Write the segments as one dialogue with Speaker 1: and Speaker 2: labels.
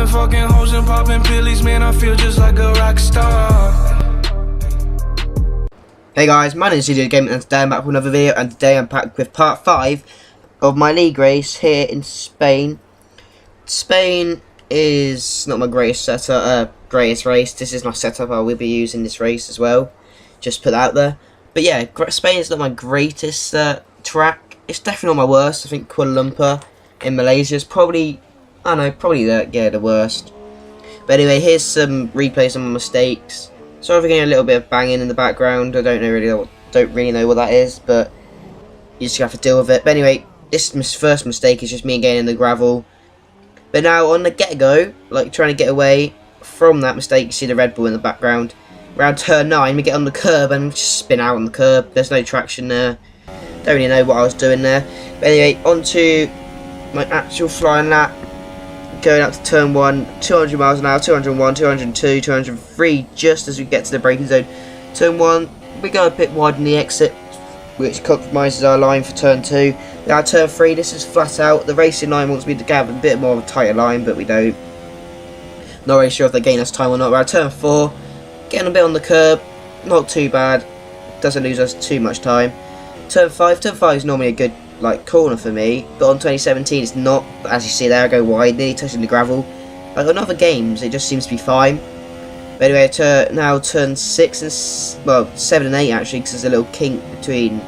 Speaker 1: been fucking hoes and popping pillies, man, I feel just like a rock star.
Speaker 2: Hey guys, my name is CJ Gaming and today I'm back with another video, and today I'm back with part 5 of my league race here in Spain. Spain is not my greatest race. This is my setup. I will be using this race as well. Just put that out there. But yeah, Spain is not my greatest track. It's definitely not my worst. I think Kuala Lumpur in Malaysia is probably, I don't know, probably the worst. But anyway, here's some replays of my mistakes. Sorry for getting a little bit of banging in the background. I don't really know what that is, but you just have to deal with it. But anyway, this first mistake is just me getting in the gravel. But now on the get-go, like trying to get away from that mistake, you see the Red Bull in the background. Around turn 9, we get on the curb and just spin out on the curb. There's no traction there. Don't really know what I was doing there. But anyway, on to my actual flying lap. Going up to turn 1, 200 miles an hour, 201, 202, 203, just as we get to the braking zone. Turn 1, we go a bit wide in the exit, which compromises our line for turn 2. Now turn 3, this is flat out. The racing line wants me to have a bit more of a tighter line, but we don't. Not really sure if they gain us time or not. Around turn 4, getting a bit on the curb, not too bad. Doesn't lose us too much time. Turn 5 is normally a good corner for me, but on 2017 it's not. As you see there, I go wide, nearly touching the gravel. Like on other games, it just seems to be fine. But anyway, now turn 6 and 7 and 8 actually, because there's a little kink between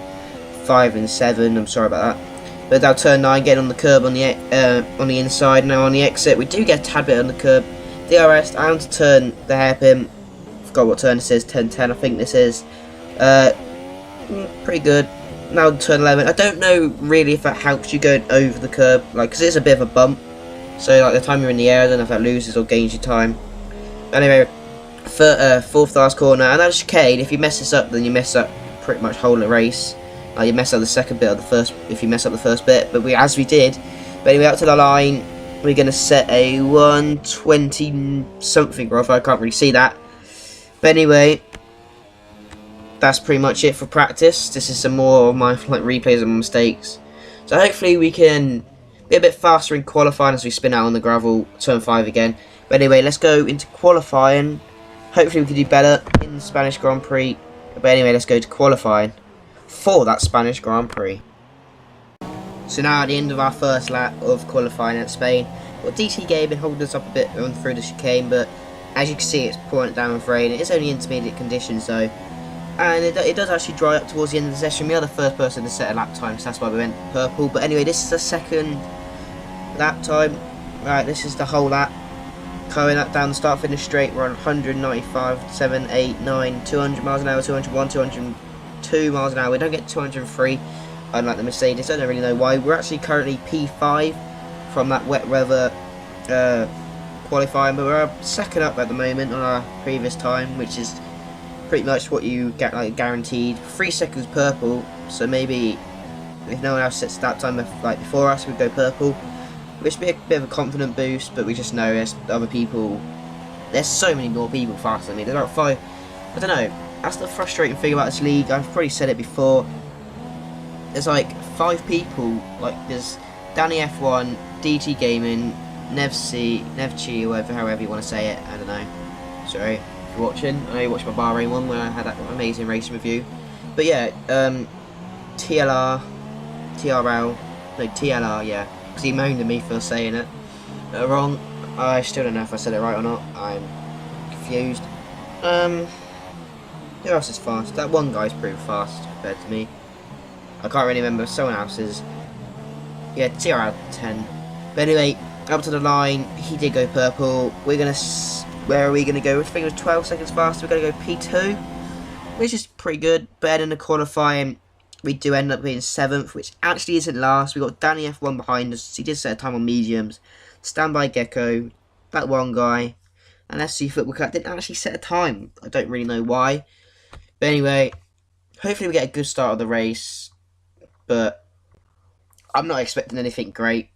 Speaker 2: 5 and 7. I'm sorry about that. But now turn 9, getting on the curb on the inside. Now on the exit, we do get a tad bit on the curb. DRS down to turn the hairpin. Forgot what turn this is. 10-10, I think this is. Pretty good. Now turn 11. I don't know really if that helps you going over the curb, because it's a bit of a bump. So the time you're in the air, I don't know if that loses or gains you time. Anyway, fourth last corner, and that chicane. If you mess this up, then you mess up pretty much whole of the race. You mess up the second bit of the first. If you mess up the first bit, but as we did. But anyway, up to the line, we're gonna set a 120 something rough. I can't really see that. But anyway, that's pretty much it for practice. This is some more of my replays of my mistakes. So hopefully we can be a bit faster in qualifying as we spin out on the gravel, turn 5 again. But anyway, let's go into qualifying. Hopefully we can do better in the Spanish Grand Prix. But anyway, let's go to qualifying for that Spanish Grand Prix. So now at the end of our first lap of qualifying at Spain, well, DT Gaming holding us up a bit through the chicane, but as you can see, it's pouring down with rain. It is only intermediate conditions though. And it does actually dry up towards the end of the session. We are the first person to set a lap time, so that's why we went purple. But anyway, this is the second lap time. Right, this is the whole lap. Going up down the start finish straight. We're on 195, 7, 8, 9, 200 miles an hour, 201, 202 miles an hour. We don't get 203, unlike the Mercedes. I don't really know why. We're actually currently P5 from that wet weather qualifying, but we're second up at the moment on our previous time, which is pretty much what you get guaranteed. 3 seconds purple, so maybe if no one else sets that time before us, we'd go purple, which would be a bit of a confident boost. But we just know there's other people, there's so many more people faster than me. There's like 5, I don't know, that's the frustrating thing about this league. I've probably said it before, there's 5 people, there's Danny F1, DT Gaming, Nevchi, or however you want to say it, I don't know, sorry watching. I know you watched my Bahrain one where I had that amazing racing review. But yeah, TLR, yeah, because he moaned at me for saying it wrong. I still don't know if I said it right or not. I'm confused. Who else is fast? That one guy's pretty fast compared to me. I can't really remember someone else's. Yeah, TR10. But anyway, up to the line, he did go purple. We're gonna. Where are we going to go? I think it was 12 seconds faster. We're going to go P2, which is pretty good. But in the qualifying, we do end up being 7th, which actually isn't last. We got Danny F1 behind us. He did set a time on mediums. Standby Gecko, that one guy, and SC Football Cat didn't actually set a time. I don't really know why. But anyway, hopefully we get a good start of the race. But I'm not expecting anything great.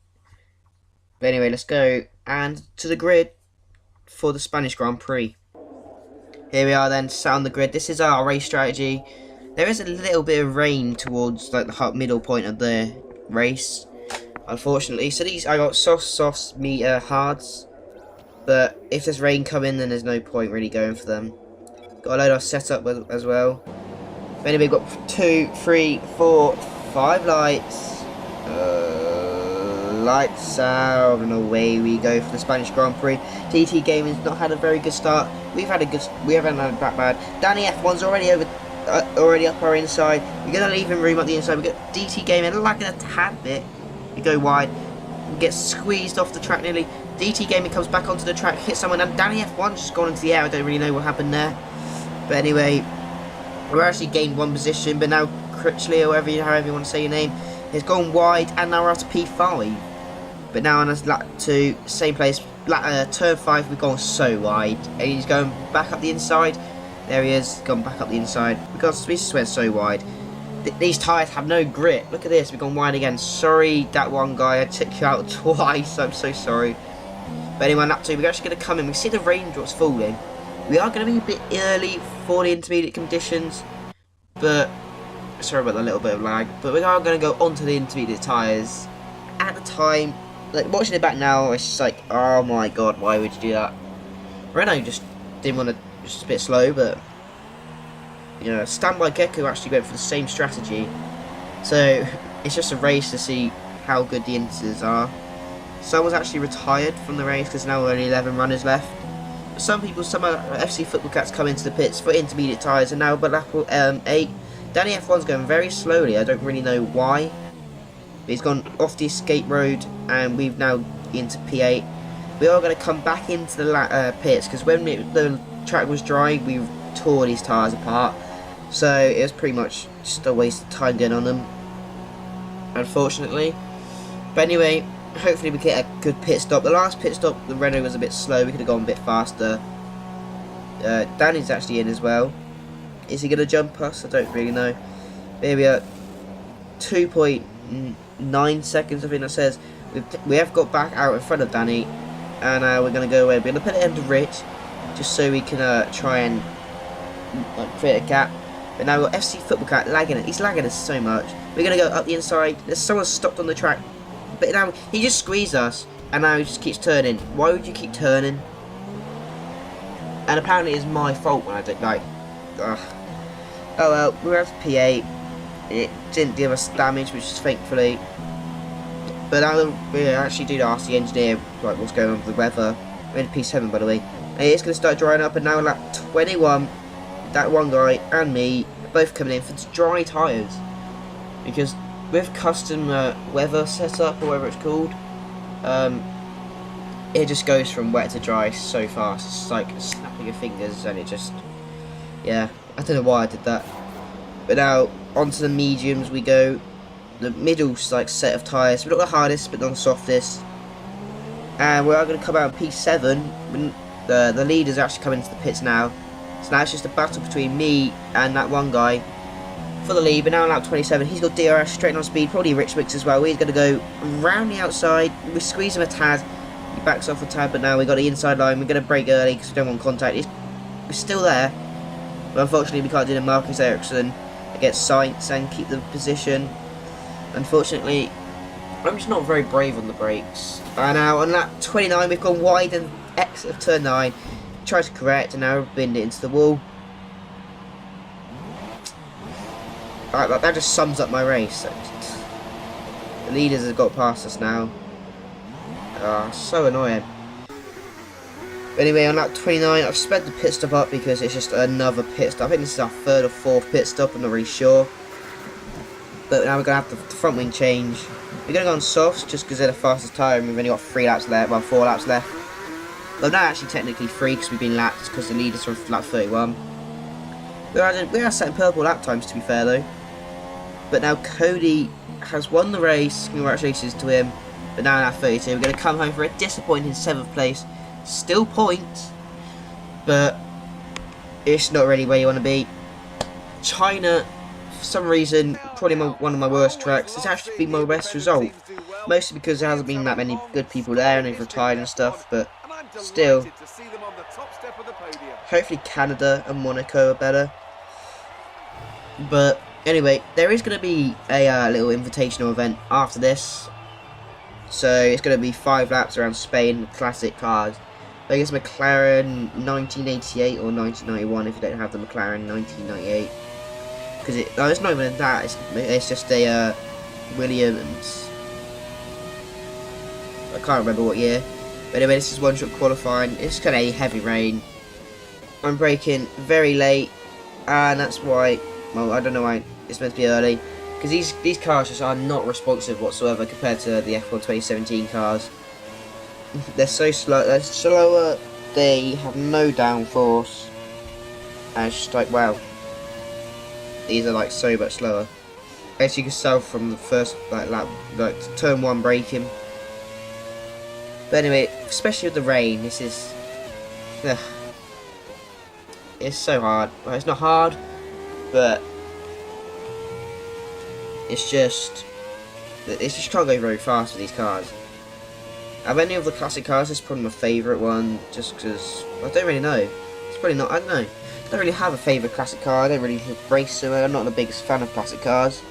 Speaker 2: But anyway, let's go and to the grid for the Spanish Grand Prix. Here we are then, sat on the grid. This is our race strategy. There is a little bit of rain towards the middle point of the race, unfortunately. So these, I got softs, meter, hards. But if there's rain coming, then there's no point really going for them. Got a load of setup as well. But anyway, we've got 2, 3, 4, 5 lights. Lights out, and away we go for the Spanish Grand Prix. TT Gaming's not had a very good start. We haven't had that bad. Danny F1's already up our inside. We're gonna leave him room up the inside. We got DT Gaming lagging a tad bit. We go wide, we get squeezed off the track nearly. DT Gaming comes back onto the track, hits someone, and Danny F1's just gone into the air. I don't really know what happened there. But anyway, we're actually gained 1 position, but now Critchley, or however you want to say your name, has gone wide, and now we're up to P5. But now on lap 2, same place, turn 5, we've gone so wide, and he's going back up the inside. There he is, gone back up the inside. Because we just went so wide. These tyres have no grip. Look at this, we've gone wide again. Sorry, that one guy, I took you out twice. I'm so sorry. But anyway, on lap 2, we're actually going to come in. We see the raindrops falling. We are going to be a bit early for the intermediate conditions, but sorry about the little bit of lag. But we are going to go onto the intermediate tyres. At the time, like watching it back now, it's just like, oh my god, why would you do that? Renault just didn't want to, just a bit slow, but you know, Standby Gecko actually went for the same strategy. So it's just a race to see how good the inters are. Someone's actually retired from the race because now only 11 runners left. Some FC Football Cats come into the pits for intermediate tyres, and now but lap 8. Danny F1's going very slowly. I don't really know why. He's gone off the escape road, and we've now into P8. We are going to come back into the pits because when the track was dry, we tore these tyres apart. So it was pretty much just a waste of time getting on them, unfortunately. But anyway, hopefully we get a good pit stop. The last pit stop, the Renault was a bit slow. We could have gone a bit faster. Danny's actually in as well. Is he going to jump us? I don't really know. Here we are, 2.9 seconds, I think that says. We have got back out in front of Danny, and we're going to go away. We're going to put it into Rich, just so we can try and create a gap. But now we've got FC Football Cat lagging it. He's lagging us so much. We're going to go up the inside. There's someone stopped on the track. But now he just squeezed us, and now he just keeps turning. Why would you keep turning? And apparently it's my fault when I did, like, ugh. Oh well, we're at P8. It didn't give us damage, which is thankfully. But now we actually do ask the engineer, like, what's going on with the weather. We're in P7, by the way. And it's going to start drying up, and now lap 21, that one guy and me are both coming in for dry tyres. Because with custom weather setup, or whatever it's called, it just goes from wet to dry so fast. It's like snapping your fingers, and it just, yeah, I don't know why I did that. But now onto the mediums we go. The middle like set of tyres. We're not the hardest, but not the softest. And we are going to come out in P7. The leaders actually coming into the pits now. So now it's just a battle between me and that one guy for the lead. But now on lap 27, he's got DRS straight on speed, probably Rich Mix as well. He's going to go round the outside. We squeeze him a tad. He backs off a tad, but now we've got the inside line. We're going to brake early because we don't want contact. We're still there. But unfortunately, we can't do the Marcus Ericsson against Sainz and keep the position. Unfortunately, I'm just not very brave on the brakes. And now on lap 29, we've gone wide and exit of turn 9. Tries to correct, and now we've binned it into the wall. That just sums up my race. The leaders have got past us now. So annoying. But anyway, on lap 29, I've sped the pit stop up because it's just another pit stop. I think this is our 3rd or 4th pit stop, I'm not really sure. But now we're going to have the front wing change. We're going to go on softs just because they're the fastest tyre, and we've only got 3 laps left, well 4 laps left. Well, not actually technically 3 because we've been lapped because the leaders from lap 31. We are setting purple lap times, to be fair though. But now Cody has won the race, congratulations to him. But now in lap 32, we're going to come home for a disappointing 7th place. Still points, but it's not really where you want to be. China, for some reason, probably one of my worst tracks. It's actually been my best result, mostly because there hasn't been that many good people there and they've retired and stuff, but still. Hopefully Canada and Monaco are better. But anyway, there is going to be a little invitational event after this. So it's going to be 5 laps around Spain with classic cars. But I guess McLaren 1988 or 1991 if you don't have the McLaren 1998. Because it's not even that, it's just a Williams. I can't remember what year. But anyway, this is one-shot qualifying. It's kind of heavy rain. I'm braking very late, and that's why, well, I don't know why it's meant to be early. Because these cars just are not responsive whatsoever compared to the F1 2017 cars. They're so slow, they're slower, they have no downforce. And it's just like, wow. These are like so much slower. As you can tell from the first lap, turn 1 braking. But anyway, especially with the rain, this is it's so hard. Well, it's not hard, but it's just can't go very fast with these cars. Of any of the classic cars, this is probably my favourite one, just because I don't really know. It's probably not. I don't know. I don't really have a favourite classic car. I don't really race them. I'm not the biggest fan of classic cars.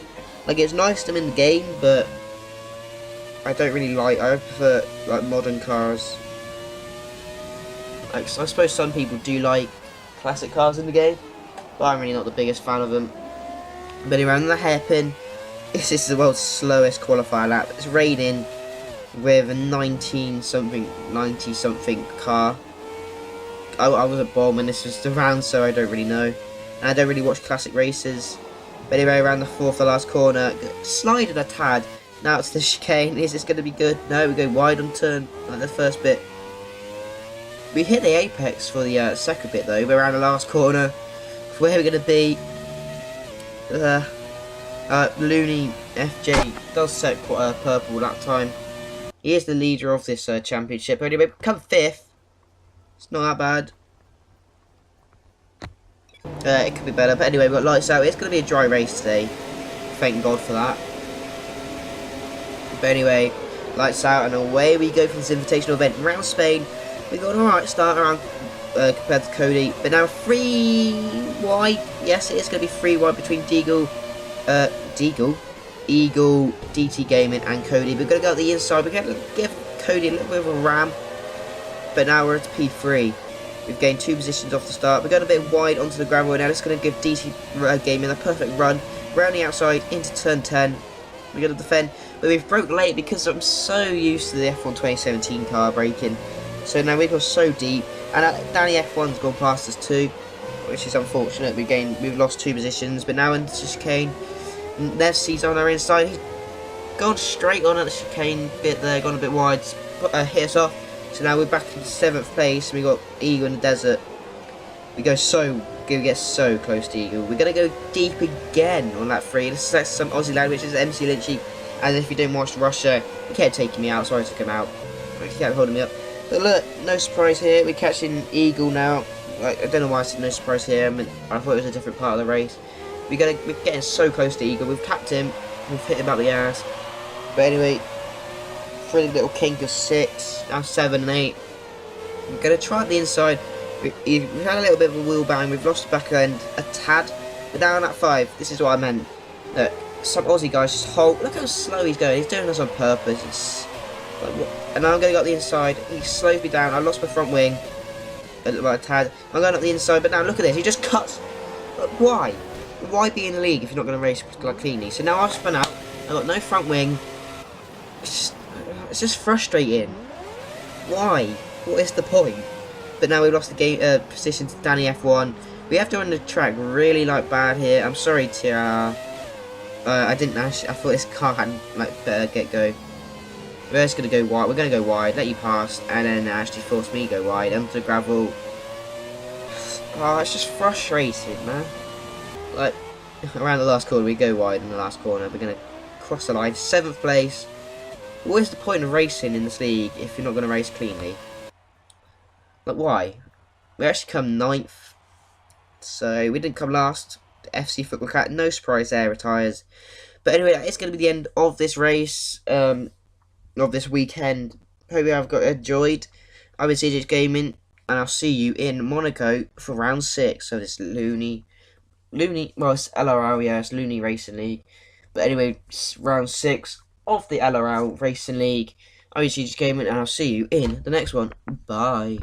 Speaker 2: Like, it's nice them in the game, but I don't really like. I prefer like modern cars. Like, I suppose some people do like classic cars in the game, but I'm really not the biggest fan of them. But anyway, on the hairpin, this is the world's slowest qualifier lap. It's raining with a 90 something car. I was a bomb and this was the round, so I don't really know. And I don't really watch classic races. But anyway, around the fourth, the last corner, slided a tad. Now it's the chicane. Is this going to be good? No, we go wide on turn, like the first bit. We hit the apex for the second bit though, but around the last corner, where we're going to be, Looney FJ does set purple that time. He is the leader of this championship. Anyway, come 5th. It's not that bad. It could be better, but anyway, we've got lights out. It's going to be a dry race today. Thank God for that. But anyway, lights out and away we go for this invitational event around Spain. We got an alright start around compared to Cody, but now 3 wide. Yes, it is going to be 3 wide between Eagle, DT Gaming and Cody. We're going to go at the inside. We're going to give Cody a little bit of a ram, but now we're at P3. We've gained 2 positions off the start. We're going a bit wide onto the gravel now. It's going to give DT Gaming a perfect run round the outside into turn 10. We're going to defend, but we've broke late because I'm so used to the F1 2017 car braking. So now we've gone so deep, and Danny F1's gone past us too, which is unfortunate. We've lost 2 positions, but now into the chicane. Nevsky's on our inside. He's gone straight on at the chicane bit there, gone a bit wide, hit us off. So now we're back in 7th place. We got Eagle in the desert. We get so close to Eagle. We're gonna go deep again on that 3. This is some Aussie lad, which is MC Lynchy. And if you don't watch Russia, he kept taking me out, so I took him out. He kept holding me up. But look, no surprise here. We're catching Eagle now. Like, I don't know why I said no surprise here. I thought it was a different part of the race. We're getting so close to Eagle. We've tapped him. We've hit him out the ass. But anyway, for the little kink of 6, now 7 and 8. We're going to try the inside. We've had a little bit of a wheel bang. We've lost the back end a tad. We're down at 5. This is what I meant. Look, some Aussie guys just hold. Look how slow he's going. He's doing this on purpose. It's like, what? And now I'm going to go up the inside. He slows me down. I lost my front wing. A tad. I'm going up the inside, but now look at this. He just cuts. But why? Why be in the league if you're not going to race like cleanly? So now I've spun out. I've got no front wing. It's just frustrating. Why? What is the point? But now we've lost the game position to Danny F1. We have to run the track really bad here. I'm sorry to I didn't actually. I thought this car had better get go. We're just gonna go wide. We're gonna go wide. Let you pass, and then actually force me to go wide onto the gravel. Oh, it's just frustrating, man. Like, around the last corner, we go wide in the last corner. We're going to cross the line. 7th place. What is the point of racing in this league if you're not going to race cleanly? Like, why? We actually come 9th. So, we didn't come last. The FC Football Cat, no surprise there, retires. But anyway, that is going to be the end of this race. Of this weekend. Hope you have enjoyed. I've been CJ Gaming. And I'll see you in Monaco for round 6 of this Looney, well, it's LRL, yeah, it's Looney Racing League. But anyway, it's round 6 of the LRL Racing League. I'm CJ Gaming, and I'll see you in the next one. Bye.